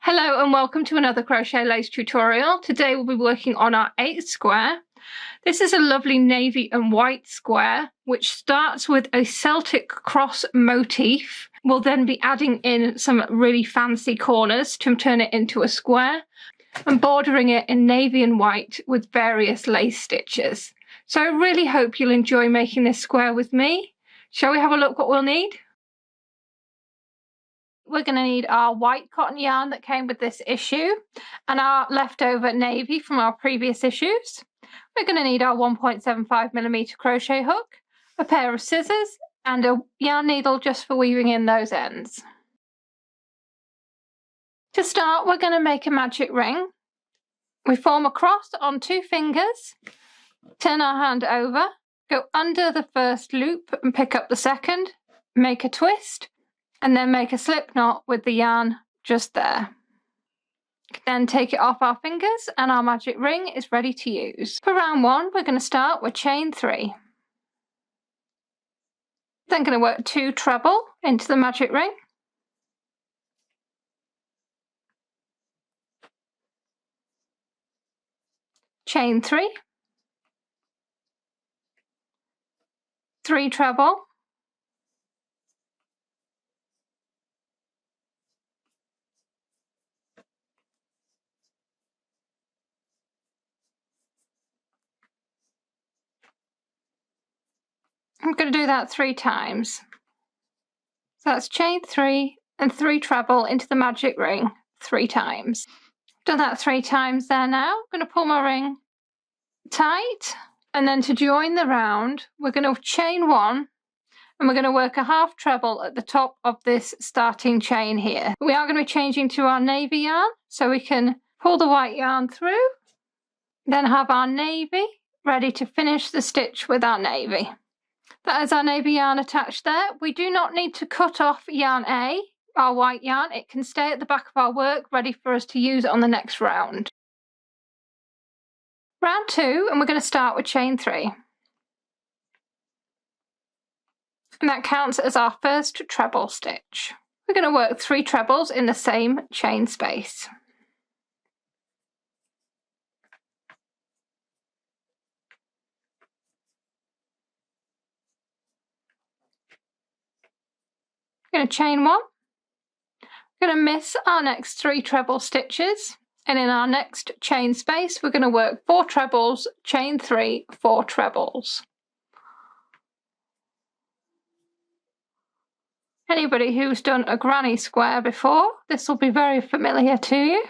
Hello and welcome to another crochet lace tutorial. Today we'll be working on our 8th square. This is a lovely navy and white square which starts with a Celtic cross motif. We'll then be adding in some really fancy corners to turn it into a square and bordering it in navy and white with various lace stitches. So I really hope you'll enjoy making this square with me. Shall we have a look what we'll need? We're going to need our white cotton yarn that came with this issue and our leftover navy from our previous issues. We're going to need our 1.75mm crochet hook, a pair of scissors and a yarn needle just for weaving in those ends. To start, we're going to make a magic ring. We form a cross on 2 fingers, turn our hand over, go under the first loop and pick up the second, make a twist, and then make a slip knot with the yarn just there. Then take it off our fingers and our magic ring is ready to use. For round 1, we're going to start with chain 3. Then going to work 2 treble into the magic ring. Chain 3. 3 treble. I'm going to do that 3 times. So that's chain 3 and 3 treble into the magic ring 3 times. Done that 3 times there now. I'm going to pull my ring tight, and then to join the round we're going to chain 1 and we're going to work a half treble at the top of this starting chain here. We are going to be changing to our navy yarn, so we can pull the white yarn through, then have our navy ready to finish the stitch with our navy. That is our navy yarn attached there. We do not need to cut off yarn A, our white yarn. It can stay at the back of our work ready for us to use on the next round. Round 2, and we're going to start with chain 3. And that counts as our first treble stitch. We're going to work 3 trebles in the same chain space. We're going to chain 1. We're going to miss our next 3 treble stitches, and in our next chain space we're going to work 4 trebles, chain 3, 4 trebles. Anybody who's done a granny square before, this will be very familiar to you.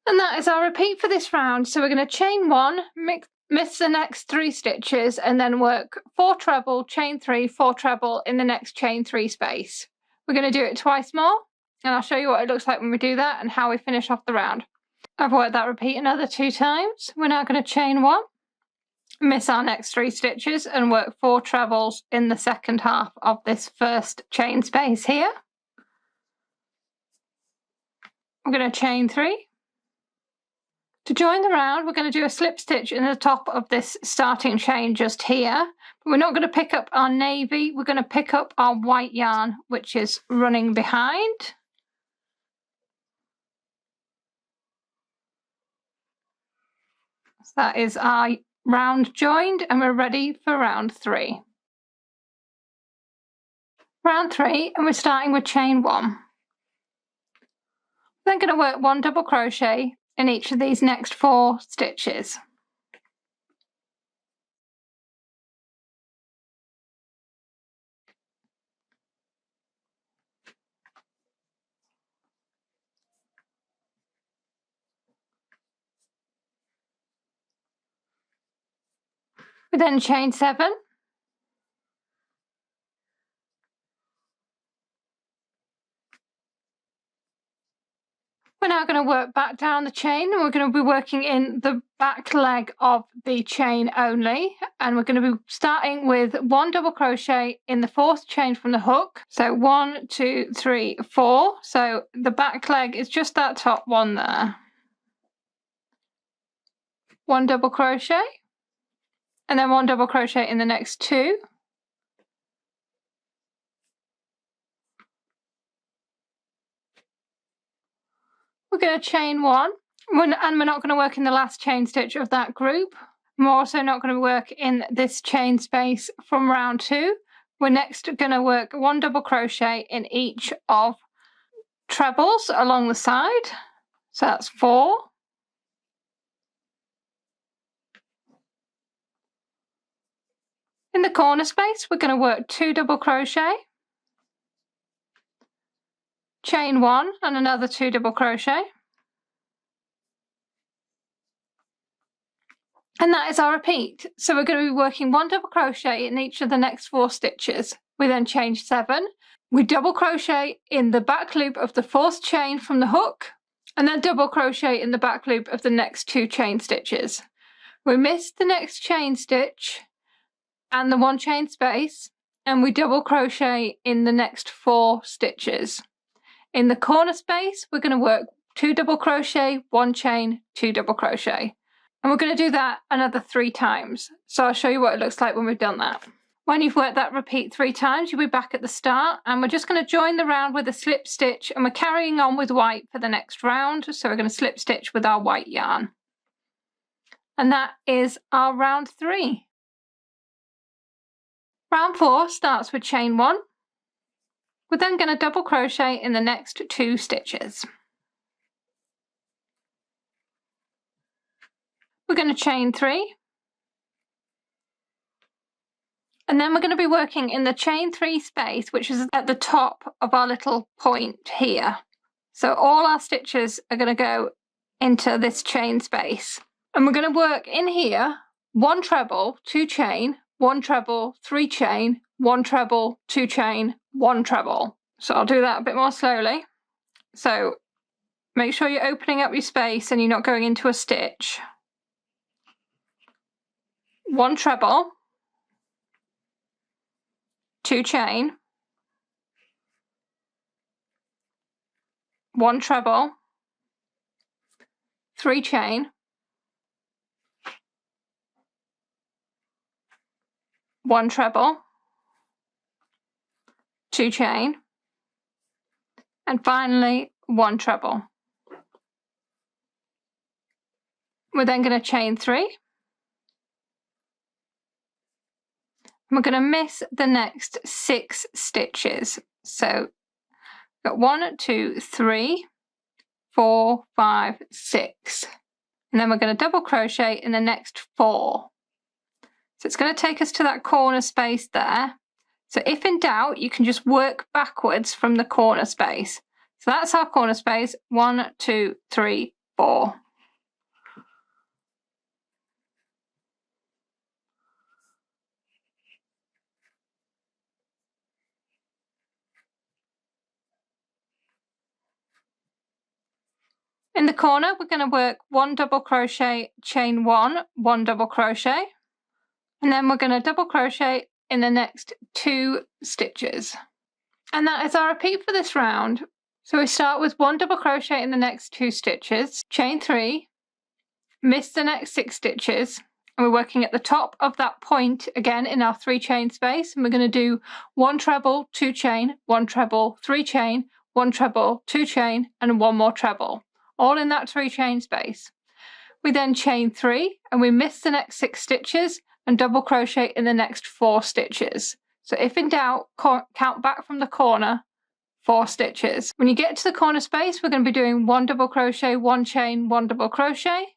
And that is our repeat for this round. So we're going to chain 1, miss the next 3 stitches, and then work 4 treble, chain 3, 4 treble in the next chain 3 space. We're going to do it twice more, and I'll show you what it looks like when we do that and how we finish off the round. I've worked that repeat another 2 times. We're now going to chain 1, miss our next 3 stitches, and work 4 trebles in the second half of this first chain space here. I'm going to chain 3. To join the round, we're going to do a slip stitch in the top of this starting chain just here. But we're not going to pick up our navy, we're going to pick up our white yarn, which is running behind. So that is our round joined, and we're ready for round 3. Round 3, and we're starting with chain 1. Then going to work 1 double crochet in each of these next 4 stitches. We then chain 7. We're now going to work back down the chain, and we're going to be working in the back leg of the chain only, and we're going to be starting with 1 double crochet in the 4th chain from the hook. So 1, 2, 3, 4. So the back leg is just that top one there. 1 double crochet, and then 1 double crochet in the next 2. We're going to chain 1, and we're not going to work in the last chain stitch of that group. We're also not going to work in this chain space from round 2. We're next going to work 1 double crochet in each of trebles along the side. So that's 4. In the corner space, we're going to work 2 double crochet, chain 1 and another 2 double crochet. And that is our repeat. So we're going to be working 1 double crochet in each of the next 4 stitches. We then chain 7. We double crochet in the back loop of the 4th chain from the hook, and then double crochet in the back loop of the next 2 chain stitches. We miss the next chain stitch and the 1 chain space, and we double crochet in the next 4 stitches. In the corner space, we're going to work 2 double crochet, 1 chain, 2 double crochet. And we're going to do that another 3 times. So I'll show you what it looks like when we've done that. When you've worked that repeat 3 times, you'll be back at the start, and we're just going to join the round with a slip stitch, and we're carrying on with white for the next round. So we're going to slip stitch with our white yarn. And that is our round 3. Round 4 starts with chain 1. We're then going to double crochet in the next 2 stitches. We're going to chain 3. And then we're going to be working in the chain 3 space, which is at the top of our little point here. So all our stitches are going to go into this chain space. And we're going to work in here 1 treble, 2 chain, 1 treble, 3 chain, 1 treble, 2 chain, 1 treble. So I'll do that a bit more slowly. So make sure you're opening up your space and you're not going into a stitch. 1 treble, 2 chain, 1 treble, 3 chain, 1 treble, 2 chain, and finally 1 treble. We're then going to chain 3. We're going to miss the next 6 stitches. So we've got 1, 2, 3, 4, 5, 6. And then we're going to double crochet in the next 4. So it's going to take us to that corner space there. So if in doubt, you can just work backwards from the corner space. So that's our corner space, 1, 2, 3, 4. In the corner, we're going to work 1 double crochet, chain 1, 1 double crochet, and then we're going to double crochet in the next 2 stitches. And that is our repeat for this round. So we start with 1 double crochet in the next 2 stitches, chain 3, miss the next 6 stitches, and we're working at the top of that point again in our 3 chain space, and we're going to do 1 treble, 2 chain, 1 treble, 3 chain, 1 treble, 2 chain, and 1 more treble, all in that 3 chain space. We then chain 3, and we miss the next 6 stitches and double crochet in the next 4 stitches. So if in doubt, count back from the corner 4 stitches. When you get to the corner space, we're going to be doing 1 double crochet, 1 chain, 1 double crochet,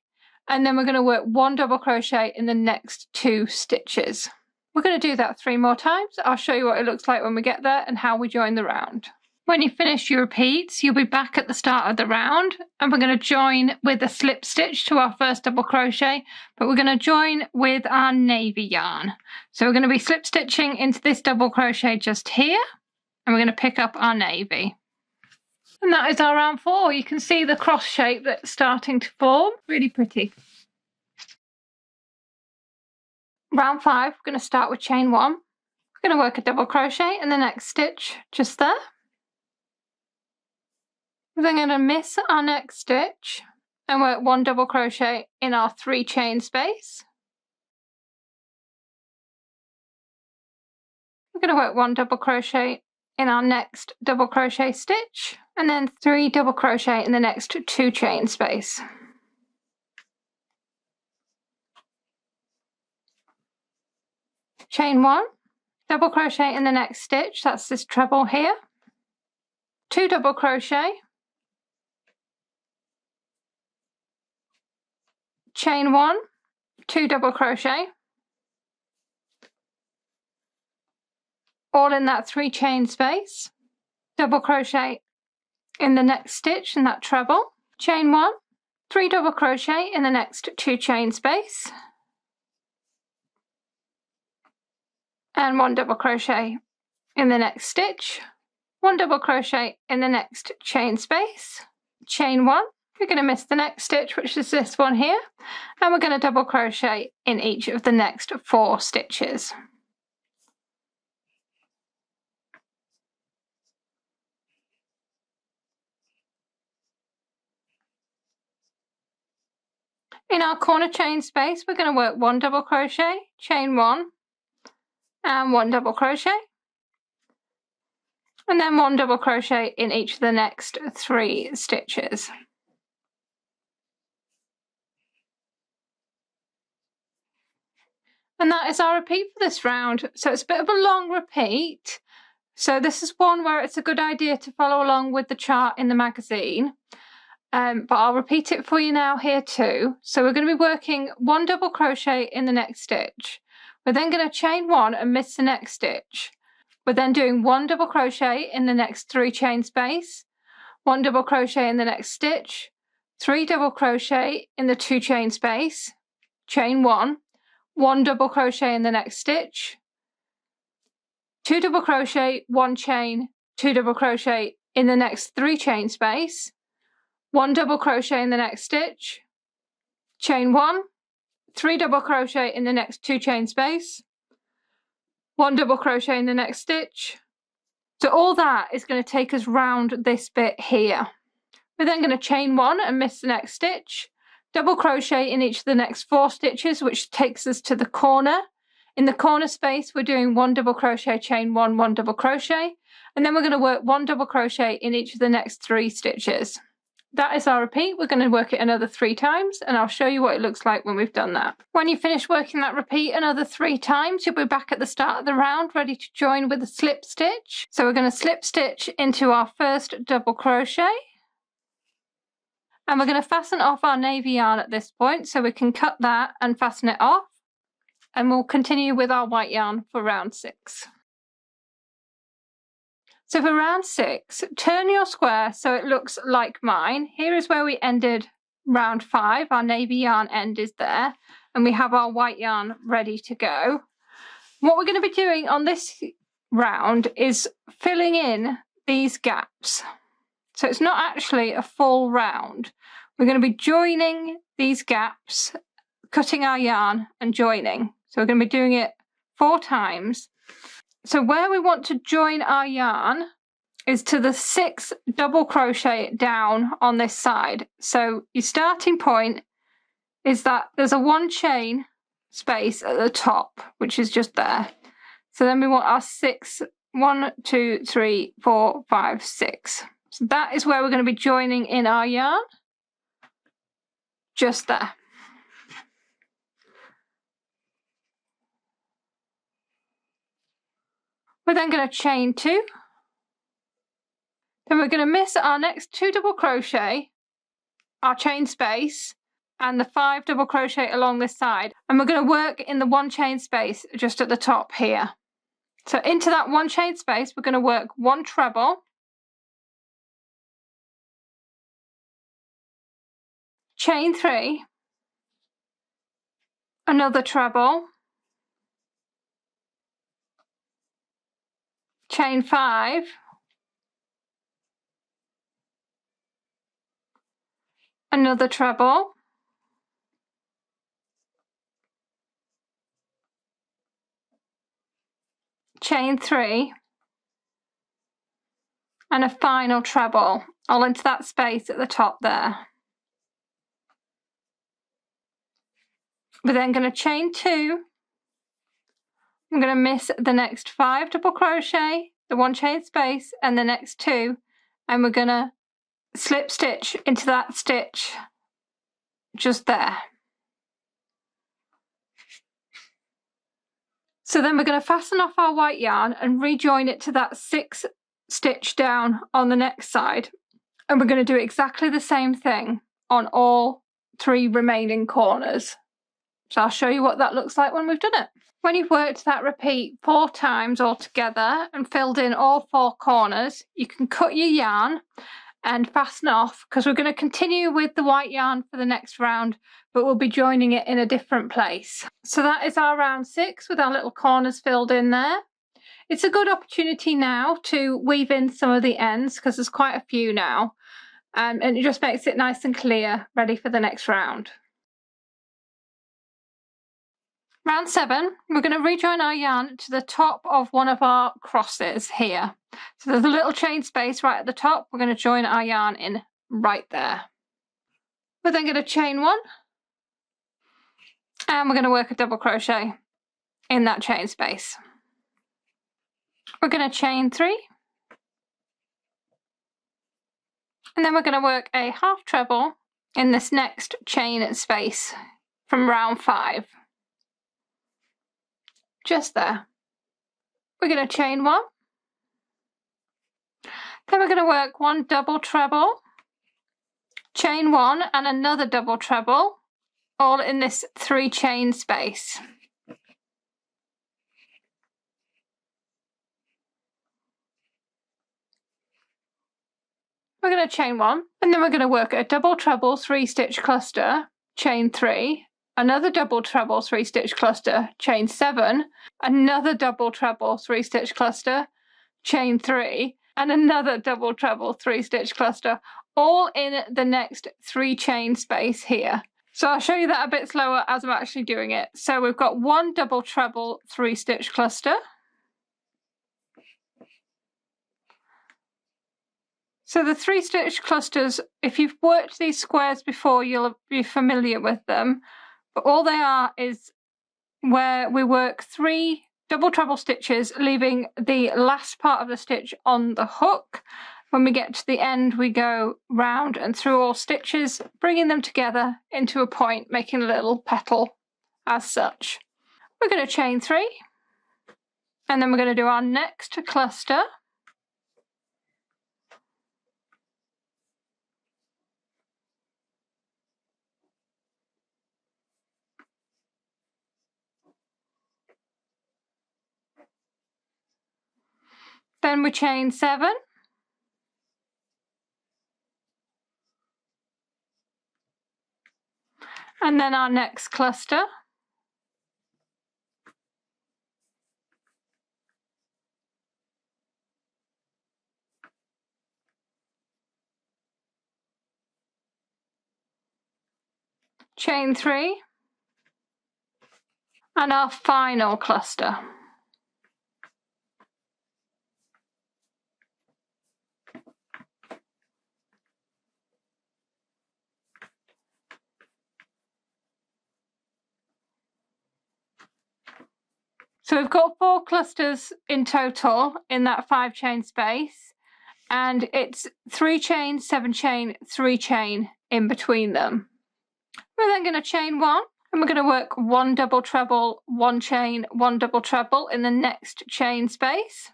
and then we're going to work 1 double crochet in the next 2 stitches. We're going to do that 3 more times. I'll show you what it looks like when we get there and how we join the round. When you finish your repeats, you'll be back at the start of the round, and we're going to join with a slip stitch to our first double crochet, but we're going to join with our navy yarn. So we're going to be slip stitching into this double crochet just here, and we're going to pick up our navy. And that is our round 4. You can see the cross shape that's starting to form. Really pretty. Round 5, we're going to start with chain 1. We're going to work a double crochet in the next stitch just there. We're then going to miss our next stitch and work 1 double crochet in our 3 chain space. We're going to work 1 double crochet in our next double crochet stitch and then 3 double crochet in the next 2 chain space. Chain 1, double crochet in the next stitch, that's this treble here, 2 double crochet, chain 1, 2 double crochet, all in that 3 chain space, double crochet in the next stitch in that treble, chain 1, 3 double crochet in the next 2 chain space, and 1 double crochet in the next stitch, 1 double crochet in the next chain space, chain 1, we're going to miss the next stitch, which is this one here, and we're going to double crochet in each of the next 4 stitches. In our corner chain space, we're going to work 1 double crochet, chain 1, and 1 double crochet, and then 1 double crochet in each of the next 3 stitches. And that is our repeat for this round. So it's a bit of a long repeat. So this is one where it's a good idea to follow along with the chart in the magazine. But I'll repeat it for you now here too. So we're going to be working 1 double crochet in the next stitch. We're then going to chain 1 and miss the next stitch. We're then doing 1 double crochet in the next 3 chain space, 1 double crochet in the next stitch, 3 double crochet in the 2 chain space, chain 1, 1 double crochet in the next stitch, 2 double crochet, 1 chain, 2 double crochet in the next 3 chain space, 1 double crochet in the next stitch, chain 1, 3 double crochet in the next 2 chain space, 1 double crochet in the next stitch. So all that is going to take us round this bit here. We're then going to chain 1 and miss the next stitch, double crochet in each of the next 4 stitches, which takes us to the corner. In the corner space, we're doing 1 double crochet, chain 1, 1 double crochet, and then we're going to work 1 double crochet in each of the next 3 stitches. That is our repeat. We're going to work it another 3 times, and I'll show you what it looks like when we've done that. When you finish working that repeat another 3 times, you'll be back at the start of the round ready to join with a slip stitch. So we're going to slip stitch into our first double crochet, and we're going to fasten off our navy yarn at this point, so we can cut that and fasten it off, and we'll continue with our white yarn for round 6. So for round 6, turn your square so it looks like mine. Here is where we ended round 5. Our navy yarn end is there, and we have our white yarn ready to go. What we're going to be doing on this round is filling in these gaps. So it's not actually a full round. We're going to be joining these gaps, cutting our yarn and joining. So we're going to be doing it 4 times. So where we want to join our yarn is to the 6th double crochet down on this side. So your starting point is that there's a 1 chain space at the top, which is just there. So then we want our 6, 1, 2, 3, 4, 5, 6. So that is where we're going to be joining in our yarn, just there. We're then going to chain 2. Then we're going to miss our next 2 double crochet, our chain space, and the 5 double crochet along this side. And we're going to work in the 1 chain space just at the top here. So into that 1 chain space, we're going to work 1 treble, chain 3, another treble, chain 5, another treble, chain 3, and a final treble all into that space at the top there. We're then going to chain 2. I'm going to miss the next 5 double crochet, the 1 chain space, and the next 2, and we're going to slip stitch into that stitch just there. So then we're going to fasten off our white yarn and rejoin it to that 6 stitch down on the next side, and we're going to do exactly the same thing on all 3 remaining corners. So I'll show you what that looks like when we've done it. When you've worked that repeat 4 times all together and filled in all 4 corners, you can cut your yarn and fasten off, because we're going to continue with the white yarn for the next round, but we'll be joining it in a different place. So that is our round 6 with our little corners filled in there. It's a good opportunity now to weave in some of the ends, because there's quite a few now, and it just makes it nice and clear, ready for the next round. Round 7, we're going to rejoin our yarn to the top of one of our crosses here. So there's a little chain space right at the top. We're going to join our yarn in right there. We're then going to chain 1, and we're going to work a double crochet in that chain space. We're going to chain 3, and then we're going to work a half treble in this next chain space from round 5. Just there. We're going to chain 1, then we're going to work 1 double treble, chain 1 and another double treble, all in this 3 chain space. We're going to chain 1, and then we're going to work a double treble 3 stitch cluster, chain 3, another double treble 3 stitch cluster, chain 7, another double treble 3 stitch cluster, chain 3, and another double treble 3 stitch cluster, all in the next 3 chain space here. So I'll show you that a bit slower as I'm actually doing it. So we've got 1 double treble 3 stitch cluster. So the 3 stitch clusters, if you've worked these squares before, you'll be familiar with them. But all they are is where we work 3 double treble stitches, leaving the last part of the stitch on the hook. When we get to the end, we go round and through all stitches, bringing them together into a point, making a little petal as such. We're going to chain 3, and then we're going to do our next cluster. Then we chain 7, and then our next cluster. Chain 3, and our final cluster. So we've got 4 clusters in total in that 5 chain space, and it's 3 chain, 7 chain, 3 chain in between them. We're then going to chain 1, and we're going to work 1 double treble, 1 chain, 1 double treble in the next chain space.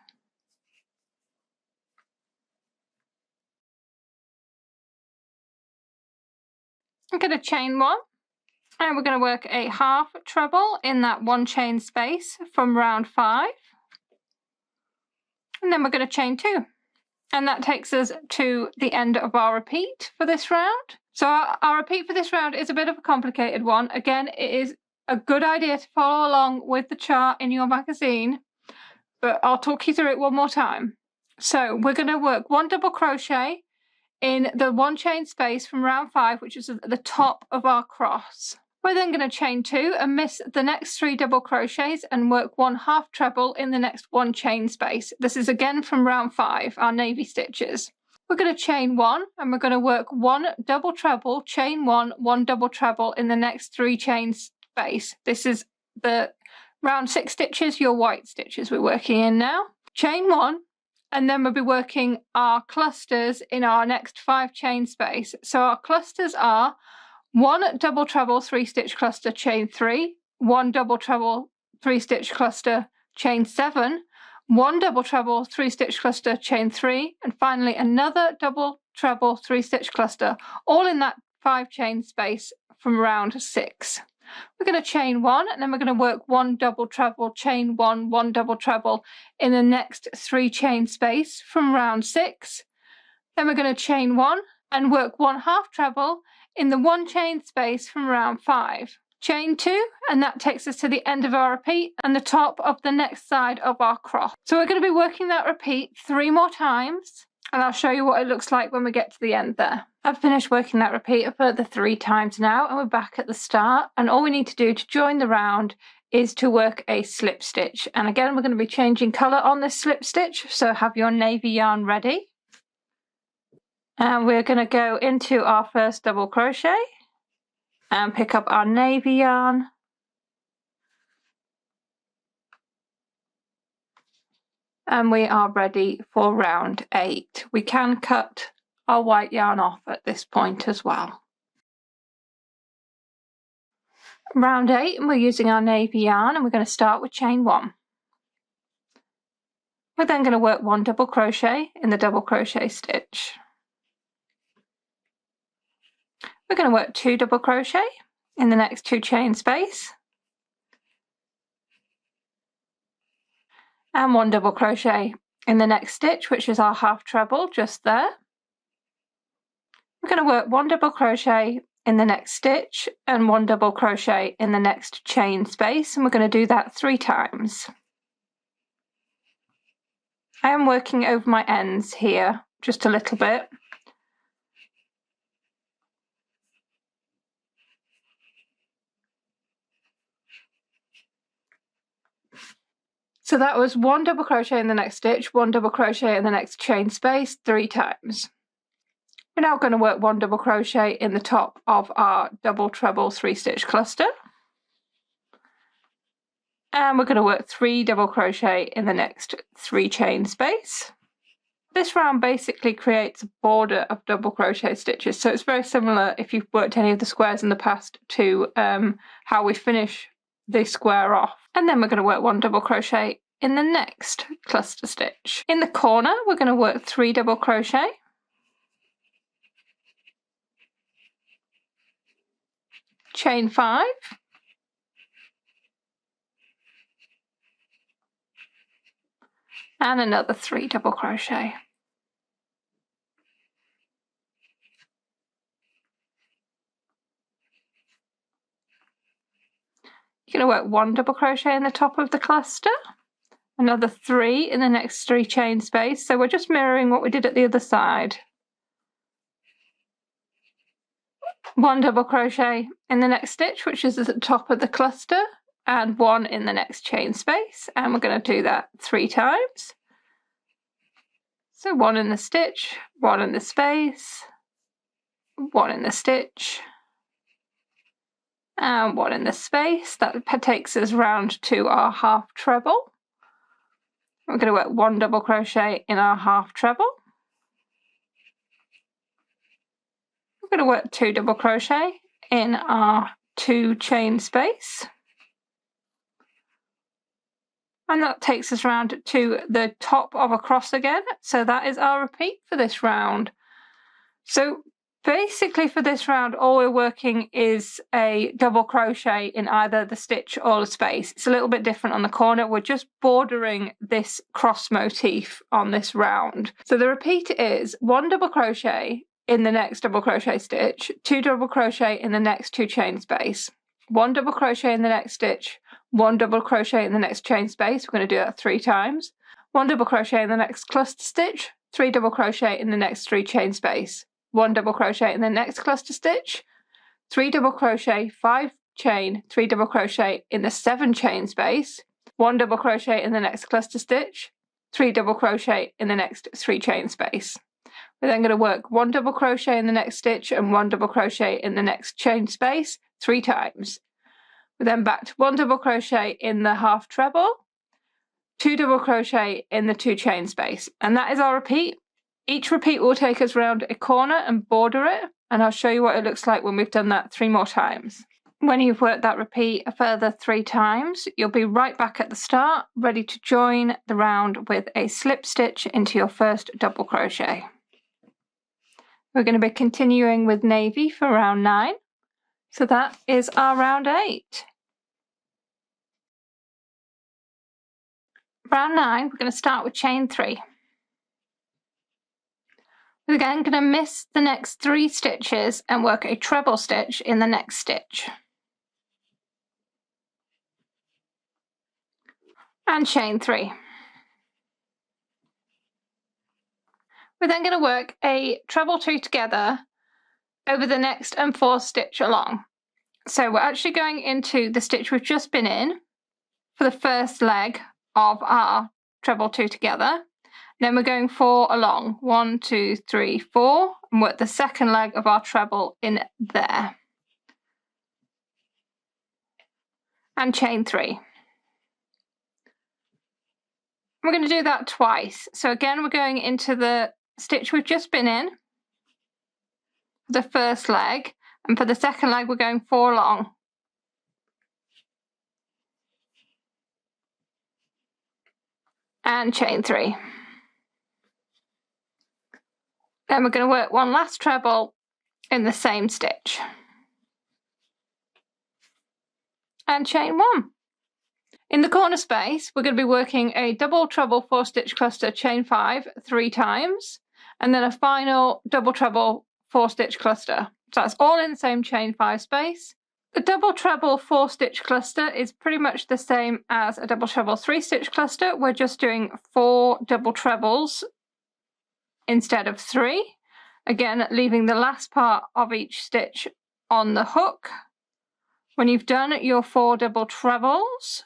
I'm going to chain 1. And we're going to work a half treble in that 1 chain space from round 5. And then we're going to chain 2. And that takes us to the end of our repeat for this round. So our repeat for this round is a bit of a complicated one. Again, it is a good idea to follow along with the chart in your magazine, but I'll talk you through it one more time. So we're going to work 1 double crochet in the 1 chain space from round 5, which is at the top of our cross. We're then going to chain 2 and miss the next 3 double crochets and work 1 half treble in the next 1 chain space. This is again from round 5, our navy stitches. We're going to chain 1 and we're going to work 1 double treble, chain 1, 1 double treble in the next 3 chain space. This is the round 6 stitches, your white stitches we're working in now. Chain 1, and then we'll be working our clusters in our next 5 chain space. So our clusters are 1 double treble 3 stitch cluster, chain 3, 1 double treble 3 stitch cluster, chain 7, 1 double treble 3 stitch cluster, chain 3, and finally another double treble 3 stitch cluster, all in that 5 chain space from round 6. We're going to chain 1 and then we're going to work 1 double treble, chain 1, 1 double treble in the next 3 chain space from round 6. Then we're going to chain 1 and work 1 half treble in the 1 chain space from round 5. Chain 2, and that takes us to the end of our repeat and the top of the next side of our cross. So we're going to be working that repeat 3 more times, and I'll show you what it looks like when we get to the end there. I've finished working that repeat a further 3 times now, and we're back at the start, and all we need to do to join the round is to work a slip stitch. And again, we're going to be changing colour on this slip stitch, so have your navy yarn ready. And we're going to go into our first double crochet and pick up our navy yarn. And we are ready for round 8. We can cut our white yarn off at this point as well. Round 8, and we're using our navy yarn, and we're going to start with chain 1. We're then going to work 1 double crochet in the double crochet stitch. We're going to work 2 double crochet in the next 2 chain space, and 1 double crochet in the next stitch, which is our half treble just there. We're going to work 1 double crochet in the next stitch and 1 double crochet in the next chain space, and we're going to do that 3 times. I am working over my ends here just a little bit. So that was 1 double crochet in the next stitch, 1 double crochet in the next chain space 3 times. We're now going to work 1 double crochet in the top of our double treble 3 stitch cluster. And we're going to work 3 double crochet in the next 3 chain space. This round basically creates a border of double crochet stitches, so it's very similar if you've worked any of the squares in the past to how we finish the square off. And then we're going to work 1 double crochet in the next cluster stitch. In the corner, we're going to work 3 double crochet. Chain 5. And another 3 double crochet. You're going to work 1 double crochet in the top of the cluster, another 3 in the next 3 chain space, so we're just mirroring what we did at the other side. 1 double crochet in the next stitch, which is at the top of the cluster, and 1 in the next chain space, and we're going to do that 3 times. So 1 in the stitch, 1 in the space, 1 in the stitch, and 1 in the space. That takes us round to our half treble. We're going to work 1 double crochet in our half treble. We're going to work 2 double crochet in our 2 chain space. And that takes us round to the top of a cross again. So that is our repeat for this round. So basically for this round, all we're working is a double crochet in either the stitch or the space. It's a little bit different on the corner. We're just bordering this cross motif on this round. So the repeat is 1 double crochet in the next double crochet stitch, 2 double crochet in the next 2 chain space, 1 double crochet in the next stitch, 1 double crochet in the next chain space. We're going to do that 3 times. 1 double crochet in the next cluster stitch, 3 double crochet in the next 3 chain space, 1 double crochet in the next cluster stitch, 3 double crochet, 5 chain, 3 double crochet in the 7 chain space, 1 double crochet in the next cluster stitch, 3 double crochet in the next 3 chain space. We're then going to work 1 double crochet in the next stitch and 1 double crochet in the next chain space 3 times. We're then back to 1 double crochet in the half treble, 2 double crochet in the 2 chain space, and that is our repeat. Each repeat will take us around a corner and border it, and I'll show you what it looks like when we've done that 3 more times. When you've worked that repeat a further 3 times, you'll be right back at the start, ready to join the round with a slip stitch into your first double crochet. We're going to be continuing with navy for round 9, so that is our round 8. Round 9, we're going to start with chain 3. We're again going to miss the next 3 stitches and work a treble stitch in the next stitch. And chain 3. We're then going to work a treble 2 together over the next and 4th stitch along. So we're actually going into the stitch we've just been in for the first leg of our treble 2 together. Then we're going 4 along, 1, 2, 3, 4, and work the second leg of our treble in there. And chain 3. We're going to do that twice. So again, we're going into the stitch we've just been in, the first leg, and for the second leg, we're going 4 along. And chain 3. Then we're going to work 1 last treble in the same stitch. And chain 1. In the corner space, we're going to be working a double treble 4 stitch cluster chain 5 3 times, and then a final double treble 4 stitch cluster. So that's all in the same chain 5 space. The double treble 4 stitch cluster is pretty much the same as a double treble 3 stitch cluster. We're just doing 4 double trebles instead of 3. Again, leaving the last part of each stitch on the hook. When you've done your 4 double trebles,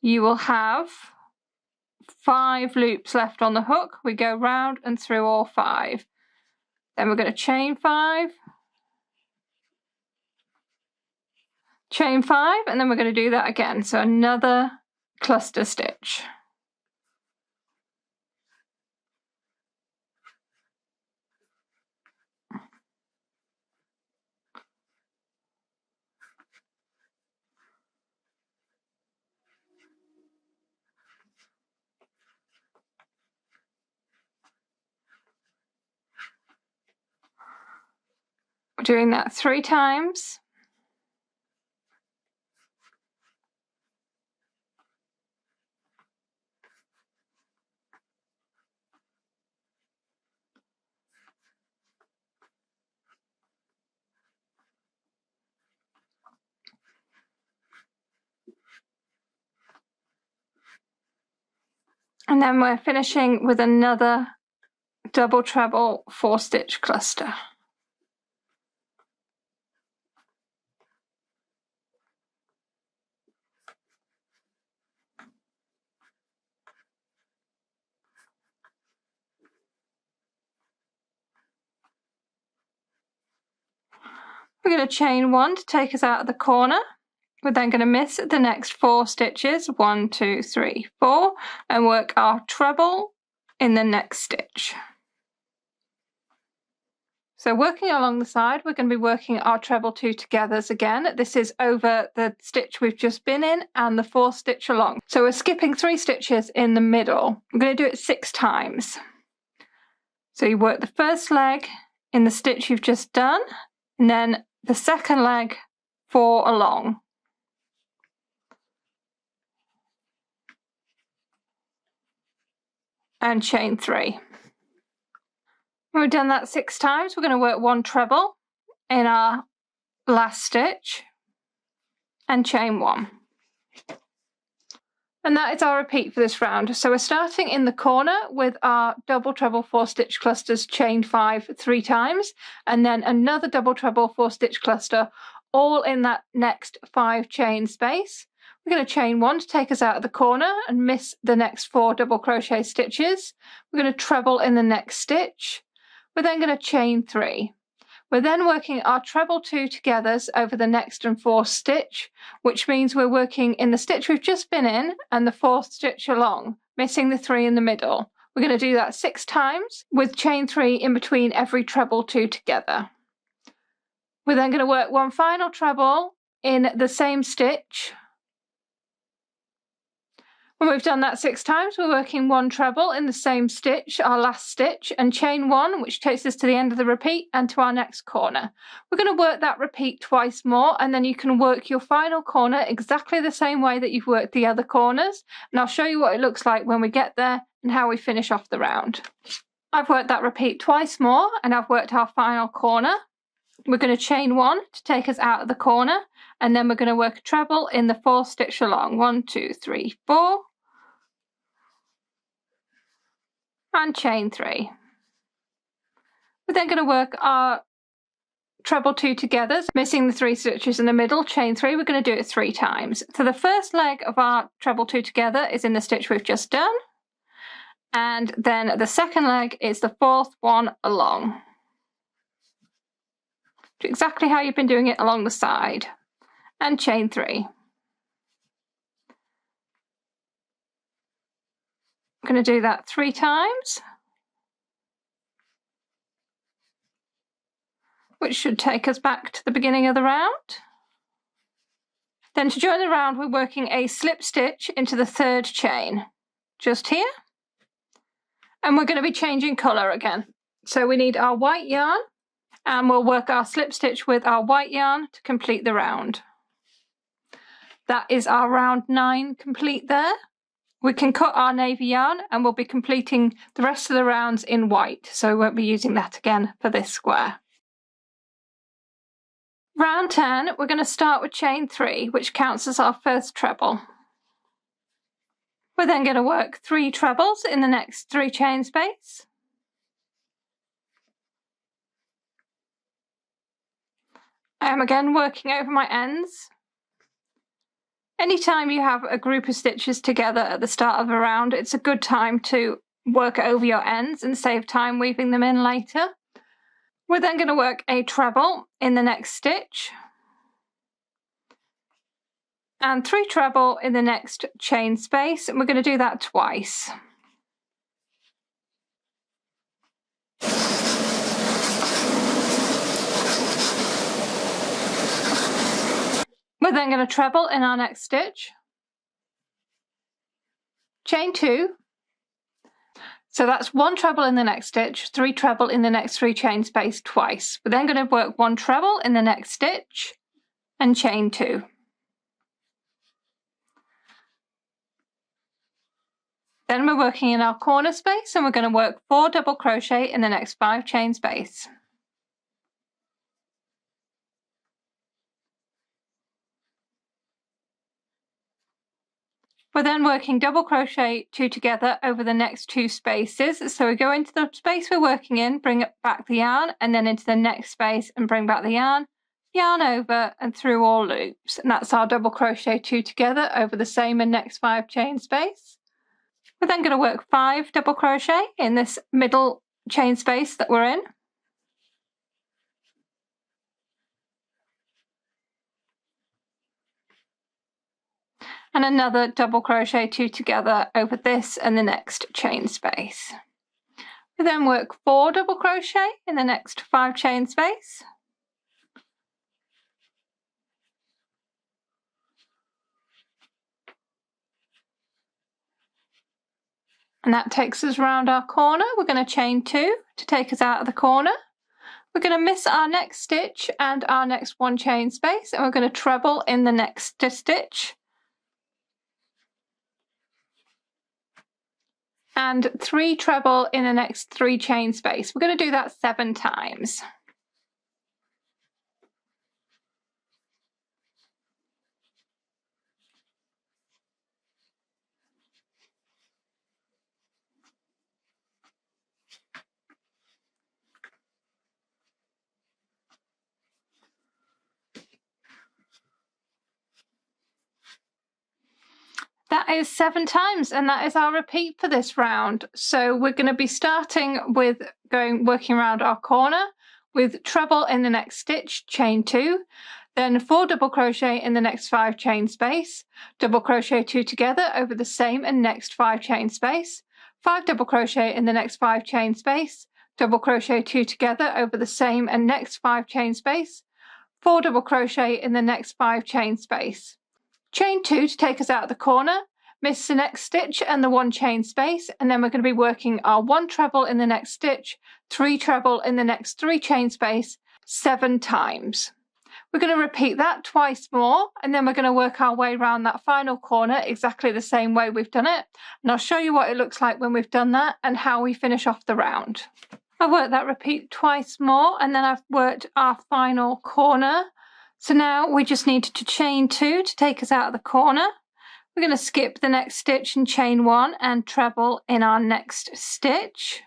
you will have 5 loops left on the hook. We go round and through all 5. Then we're going to chain 5, chain 5, and then we're going to do that again. So another cluster stitch. We're doing that 3 times. And then we're finishing with another double treble 4 stitch cluster. We're going to chain 1 to take us out of the corner. We're then going to miss the next 4 stitches, 1, 2, 3, 4, and work our treble in the next stitch. So working along the side, we're going to be working our treble 2 togethers again. This is over the stitch we've just been in and the 4th stitch along. So we're skipping 3 stitches in the middle. I'm going to do it 6 times. So you work the first leg in the stitch you've just done, and then the second leg 4 along. And chain 3. When we've done that 6 times, we're going to work 1 treble in our last stitch and chain 1. And that is our repeat for this round. So we're starting in the corner with our double treble 4 stitch clusters chain 5 3 times, and then another double treble 4 stitch cluster all in that next 5 chain space. We're going to chain 1 to take us out of the corner and miss the next 4 double crochet stitches. We're going to treble in the next stitch. We're then going to chain 3. We're then working our treble 2 togethers over the next and 4th stitch, which means we're working in the stitch we've just been in and the 4th stitch along, missing the 3 in the middle. We're going to do that 6 times with chain 3 in between every treble 2 together. We're then going to work one final treble in the same stitch. When we've done that 6 times, we're working one treble in the same stitch, our last stitch, and chain 1, which takes us to the end of the repeat and to our next corner. We're going to work that repeat twice more, and then you can work your final corner exactly the same way that you've worked the other corners, and I'll show you what it looks like when we get there and how we finish off the round. I've worked that repeat twice more, and I've worked our final corner. We're going to chain 1 to take us out of the corner, and then we're going to work a treble in the 4th stitch along. 1, 2, 3, 4. And chain 3. We're then going to work our treble 2 together, missing the 3 stitches in the middle, chain 3. We're going to do it 3 times. So the first leg of our treble 2 together is in the stitch we've just done, and then the second leg is the 4th one along. Do exactly how you've been doing it along the side, and chain 3. I'm going to do that 3 times, which should take us back to the beginning of the round. Then to join the round, we're working a slip stitch into the 3rd chain, just here. And we're going to be changing colour again. So we need our white yarn, and we'll work our slip stitch with our white yarn to complete the round. That is our round 9 complete there. We can cut our navy yarn and we'll be completing the rest of the rounds in white, so we won't be using that again for this square. Round 10, we're going to start with chain 3, which counts as our first treble. We're then going to work 3 trebles in the next 3 chain space. I am again working over my ends. Anytime you have a group of stitches together at the start of a round, it's a good time to work over your ends and save time weaving them in later. We're then going to work a treble in the next stitch and 3 treble in the next chain space, and we're going to do that twice. We're then going to treble in our next stitch, chain 2, so that's 1 treble in the next stitch, 3 treble in the next 3 chain space twice. We're then going to work 1 treble in the next stitch and chain 2. Then we're working in our corner space, and we're going to work 4 double crochet in the next 5 chain space. We're then working double crochet 2 together over the next 2 spaces. So we go into the space we're working in, bring back the yarn, and then into the next space and bring back the yarn, yarn over and through all loops. And that's our double crochet 2 together over the same and next 5 chain space. We're then going to work 5 double crochet in this middle chain space that we're in. And another double crochet 2 together over this and the next chain space. We then work 4 double crochet in the next 5 chain space. And that takes us around our corner. We're going to chain 2 to take us out of the corner. We're going to miss our next stitch and our next 1 chain space, and we're going to treble in the next stitch. And 3 treble in the next 3 chain space. We're going to do that 7 times. that is 7 times, and that is our repeat for this round. So we're going to be starting with working around our corner with treble in the next stitch, chain 2, then 4 double crochet in the next 5 chain space, double crochet 2 together over the same and next 5 chain space, 5 double crochet in the next 5 chain space, double crochet 2 together over the same and next 5 chain space, 4 double crochet in the next 5 chain space. Chain 2 to take us out of the corner, miss the next stitch and the 1 chain space, and then we're going to be working our 1 treble in the next stitch, 3 treble in the next 3 chain space, 7 times. We're going to repeat that twice more, and then we're going to work our way around that final corner exactly the same way we've done it, and I'll show you what it looks like when we've done that and how we finish off the round. I've worked that repeat twice more, and then I've worked our final corner. So now we just need to chain 2 to take us out of the corner. We're going to skip the next stitch and chain 1 and treble in our next stitch.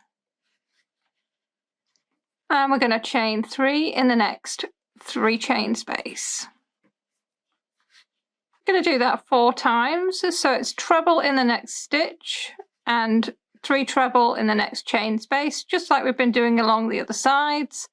And we're going to chain 3 in the next 3 chain space. I'm going to do that 4 times. So it's treble in the next stitch and 3 treble in the next chain space, just like we've been doing along the other sides.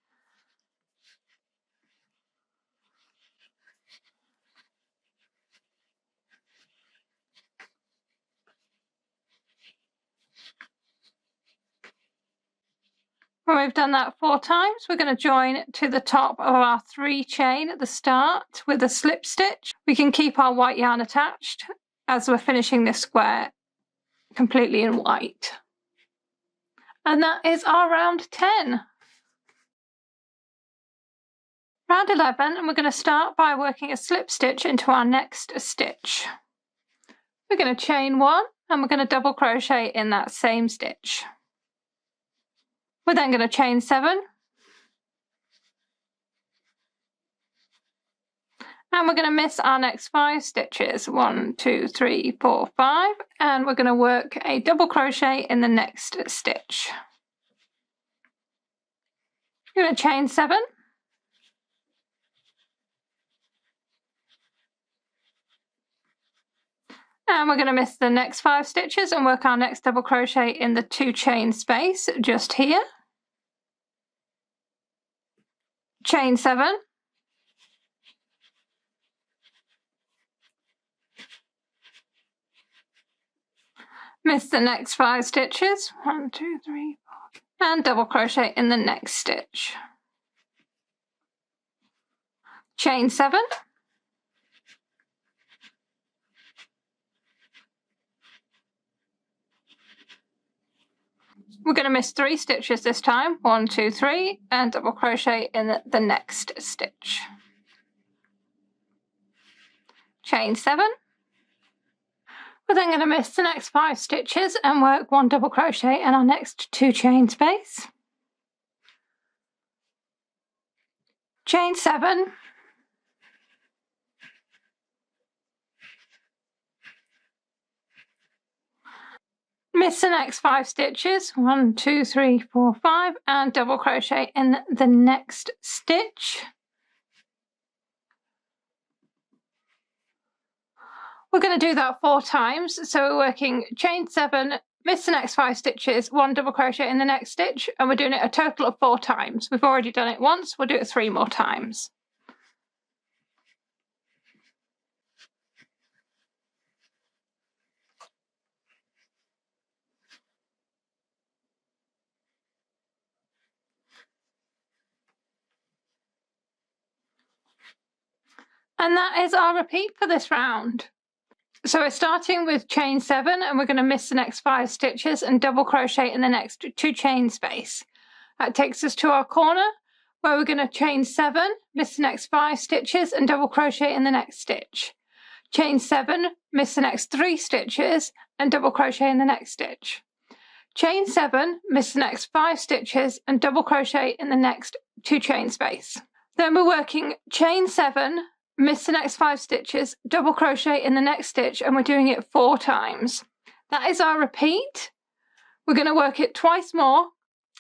When we've done that 4 times, we're going to join to the top of our 3 chain at the start with a slip stitch. We can keep our white yarn attached as we're finishing this square completely in white. And that is our round 10. Round 11, and we're going to start by working a slip stitch into our next stitch. We're going to chain 1 and we're going to double crochet in that same stitch. We're then going to chain 7, and we're going to miss our next 5 stitches, 1, 2, 3, 4, 5, and we're going to work a double crochet in the next stitch. We're going to chain 7, and we're going to miss the next 5 stitches and work our next double crochet in the 2 chain space just here. Chain 7, miss the next 5 stitches, 1, 2, 3, 4, and double crochet in the next stitch. Chain 7, we're going to miss 3 stitches this time, 1, 2, 3, and double crochet in the next stitch. Chain 7. We're then going to miss the next 5 stitches and work 1 double crochet in our next 2 chain space. Chain 7. Miss the next 5 stitches, 1, 2, 3, 4, 5, and double crochet in the next stitch. We're going to do that 4 times, so we're working chain 7, miss the next 5 stitches, 1 double crochet in the next stitch, and we're doing it a total of 4 times. We've already done it once, we'll do it 3 more times. And that is our repeat for this round. So we're starting with chain 7 and we're going to miss the next 5 stitches and double crochet in the next 2 chain space. That takes us to our corner where we're going to chain 7, miss the next 5 stitches and double crochet in the next stitch. Chain 7, miss the next 3 stitches and double crochet in the next stitch. Chain 7, miss the next 5 stitches and double crochet in the next 2 chain space. Then we're working chain 7, miss the next 5 stitches, double crochet in the next stitch, and we're doing it 4 times. That is our repeat. We're going to work it twice more,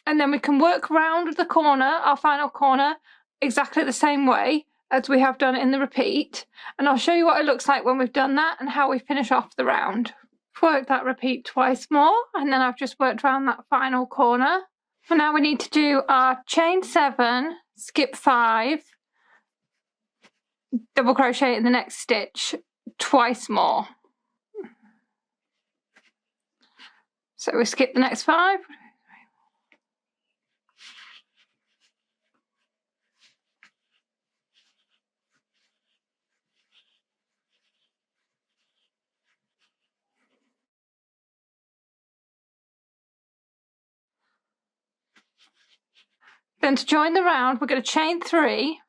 and then we can work round the corner, our final corner, exactly the same way as we have done in the repeat. And I'll show you what it looks like when we've done that and how we finish off the round. Work that repeat twice more, and then I've just worked around that final corner. And now we need to do our chain 7, skip 5, double crochet in the next stitch twice more. So we skip the next 5. Then to join the round, we're going to chain 3.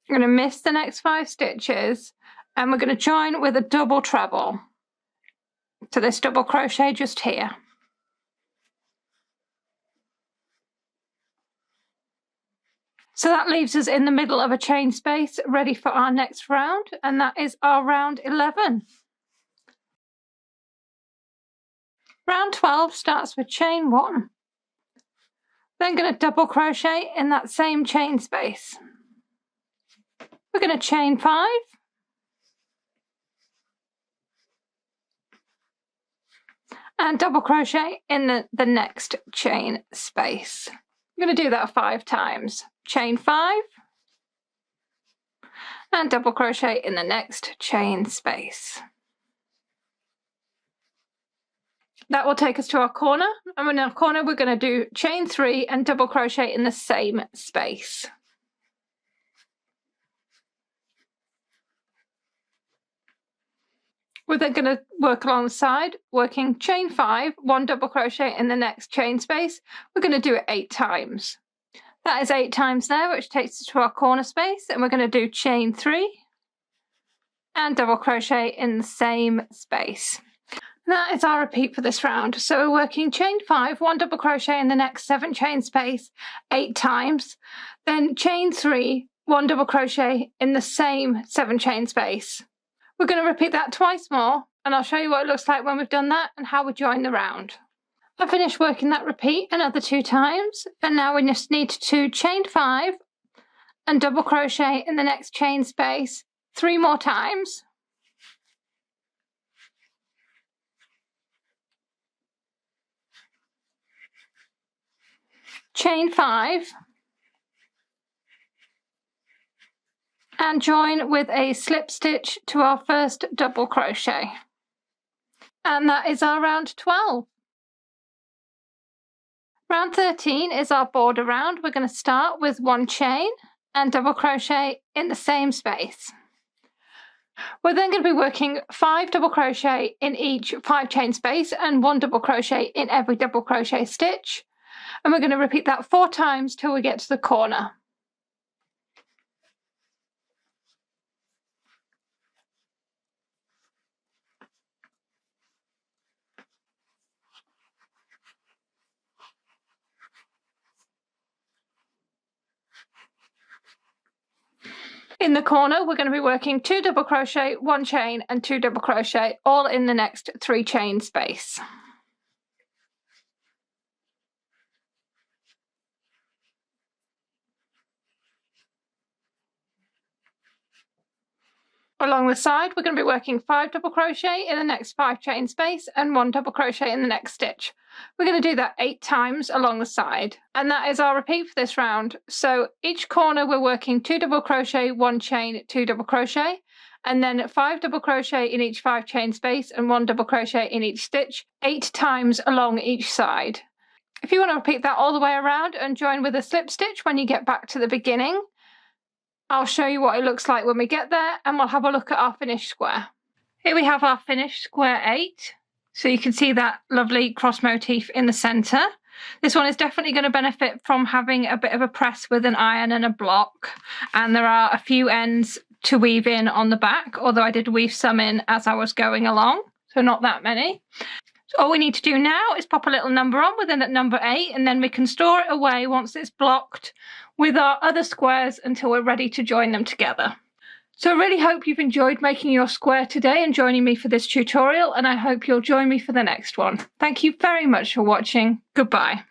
We're going to miss the next 5 stitches, and we're going to join with a double treble to this double crochet just here. So that leaves us in the middle of a chain space ready for our next round, and that is our round 11. Round 12 starts with chain 1. Then going to double crochet in that same chain space. We're going to chain 5. And double crochet in the next chain space. I'm going to do that 5 times. Chain 5. And double crochet in the next chain space. That will take us to our corner, and in our corner we're going to do chain 3 and double crochet in the same space. We're then going to work along the side, working chain 5, 1 double crochet in the next chain space. We're going to do it 8 times. That is 8 times there, which takes us to our corner space, and we're going to do chain 3 and double crochet in the same space. That is our repeat for this round. So we're working chain 5, 1 double crochet in the next 7 chain space 8 times, then chain 3, 1 double crochet in the same 7 chain space. We're going to repeat that twice more, and I'll show you what it looks like when we've done that and how we join the round. I finished working that repeat another 2 times, and now we just need to chain 5 and double crochet in the next chain space 3 more times. Chain 5 and join with a slip stitch to our first double crochet, and that is our round 12. Round 13 is our border round. We're going to start with 1 chain and double crochet in the same space. We're then going to be working 5 double crochet in each 5 chain space and 1 double crochet in every double crochet stitch. And we're going to repeat that 4 times till we get to the corner. In the corner, we're going to be working 2 double crochet, 1 chain and 2 double crochet, all in the next 3 chain space. Along the side, we're going to be working 5 double crochet in the next 5 chain space and 1 double crochet in the next stitch. We're going to do that 8 times along the side, and that is our repeat for this round. So each corner we're working 2 double crochet, 1 chain, 2 double crochet, and then 5 double crochet in each 5 chain space and 1 double crochet in each stitch 8 times along each side. If you want to repeat that all the way around and join with a slip stitch when you get back to the beginning, I'll show you what it looks like when we get there, and we'll have a look at our finished square. Here we have our finished square 8. So you can see that lovely cross motif in the centre. This one is definitely going to benefit from having a bit of a press with an iron and a block. And there are a few ends to weave in on the back, although I did weave some in as I was going along, so not that many. So all we need to do now is pop a little number on within that number 8, and then we can store it away once it's blocked with our other squares until we're ready to join them together. So I really hope you've enjoyed making your square today and joining me for this tutorial, and I hope you'll join me for the next one. Thank you very much for watching. Goodbye.